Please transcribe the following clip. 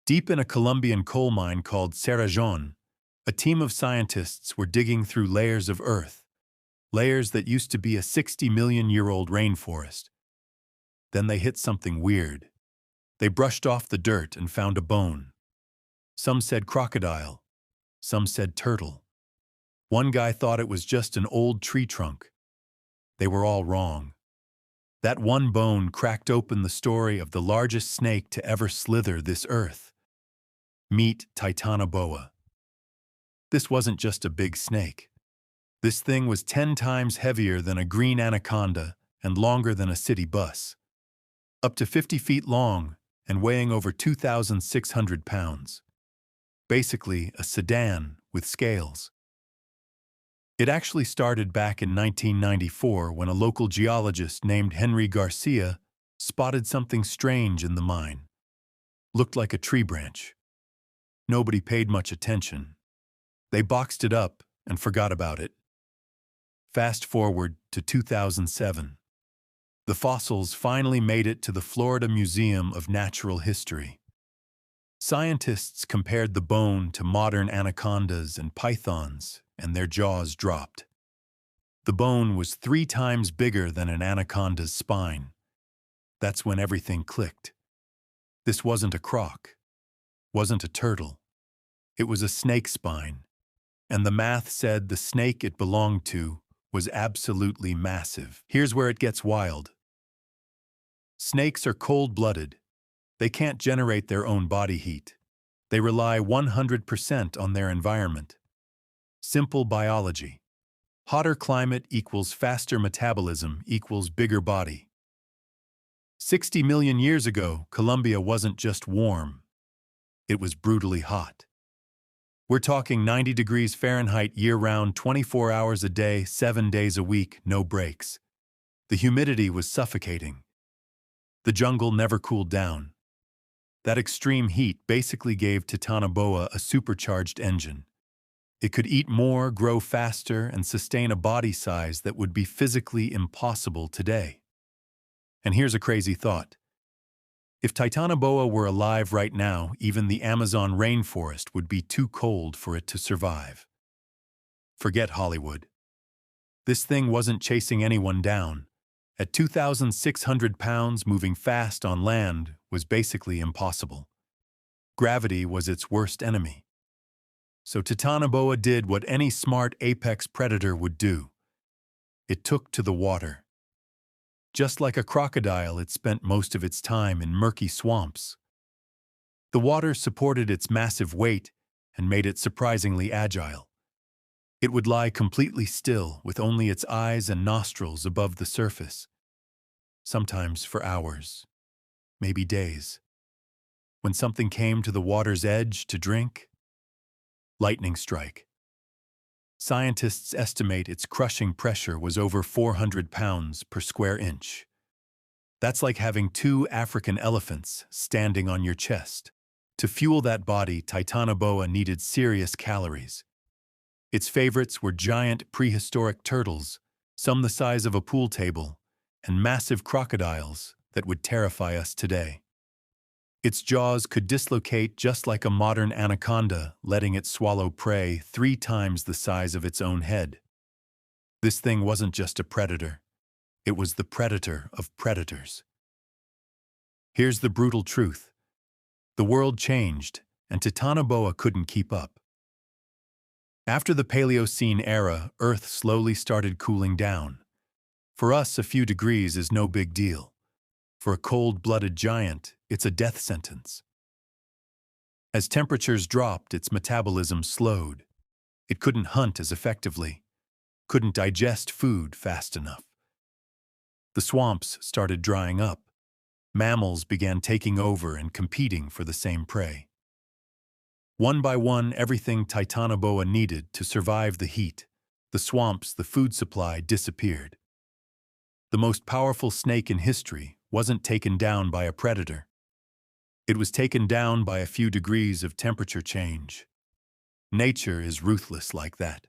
Deep in a Colombian coal mine called Cerrejón, a team of scientists were digging through layers of earth, layers that used to be a 60-million-year-old rainforest. Then they hit something weird. They brushed off the dirt and found a bone. Some said crocodile, some said turtle. One guy thought it was just an old tree trunk. They were all wrong. That one bone cracked open the story of the largest snake to ever slither this earth. Meet Titanoboa. This wasn't just a big snake. This thing was 10 times heavier than a green anaconda and longer than a city bus. Up to 50 feet long and weighing over 2,600 pounds. Basically a sedan with scales. It actually started back in 1994 when a local geologist named Henry Garcia spotted something strange in the mine. Looked like a tree branch. Nobody paid much attention. They boxed it up and forgot about it. Fast forward to 2007. The fossils finally made it to the Florida Museum of Natural History. Scientists compared the bone to modern anacondas and pythons, and their jaws dropped. The bone was 3 times bigger than an anaconda's spine. That's when everything clicked. This wasn't a croc, wasn't a turtle. It was a snake spine, and the math said the snake it belonged to was absolutely massive. Here's where it gets wild. Snakes are cold-blooded. They can't generate their own body heat. They rely 100% on their environment. Simple biology. Hotter climate equals faster metabolism equals bigger body. 60 million years ago, Colombia wasn't just warm. It was brutally hot. We're talking 90 degrees Fahrenheit year-round, 24 hours a day, 7 days a week, no breaks. The humidity was suffocating. The jungle never cooled down. That extreme heat basically gave Titanoboa a supercharged engine. It could eat more, grow faster, and sustain a body size that would be physically impossible today. And here's a crazy thought. If Titanoboa were alive right now, even the Amazon rainforest would be too cold for it to survive. Forget Hollywood. This thing wasn't chasing anyone down. At 2,600 pounds, moving fast on land was basically impossible. Gravity was its worst enemy. So Titanoboa did what any smart apex predator would do. It took to the water. Just like a crocodile, it spent most of its time in murky swamps. The water supported its massive weight and made it surprisingly agile. It would lie completely still with only its eyes and nostrils above the surface, sometimes for hours, maybe days. When something came to the water's edge to drink, lightning strike. Scientists estimate its crushing pressure was over 400 pounds per square inch. That's like having 2 African elephants standing on your chest. To fuel that body, Titanoboa needed serious calories. Its favorites were giant prehistoric turtles, some the size of a pool table, and massive crocodiles that would terrify us today. Its jaws could dislocate just like a modern anaconda, letting it swallow prey 3 times the size of its own head. This thing wasn't just a predator. It was the predator of predators. Here's the brutal truth. The world changed, and Titanoboa couldn't keep up. After the Paleocene era, Earth slowly started cooling down. For us, a few degrees is no big deal. For a cold-blooded giant, it's a death sentence. As temperatures dropped, its metabolism slowed. It couldn't hunt as effectively, couldn't digest food fast enough. The swamps started drying up. Mammals began taking over and competing for the same prey. One by one, everything Titanoboa needed to survive the heat, the swamps, the food supply disappeared. The most powerful snake in history wasn't taken down by a predator. It was taken down by a few degrees of temperature change. Nature is ruthless like that.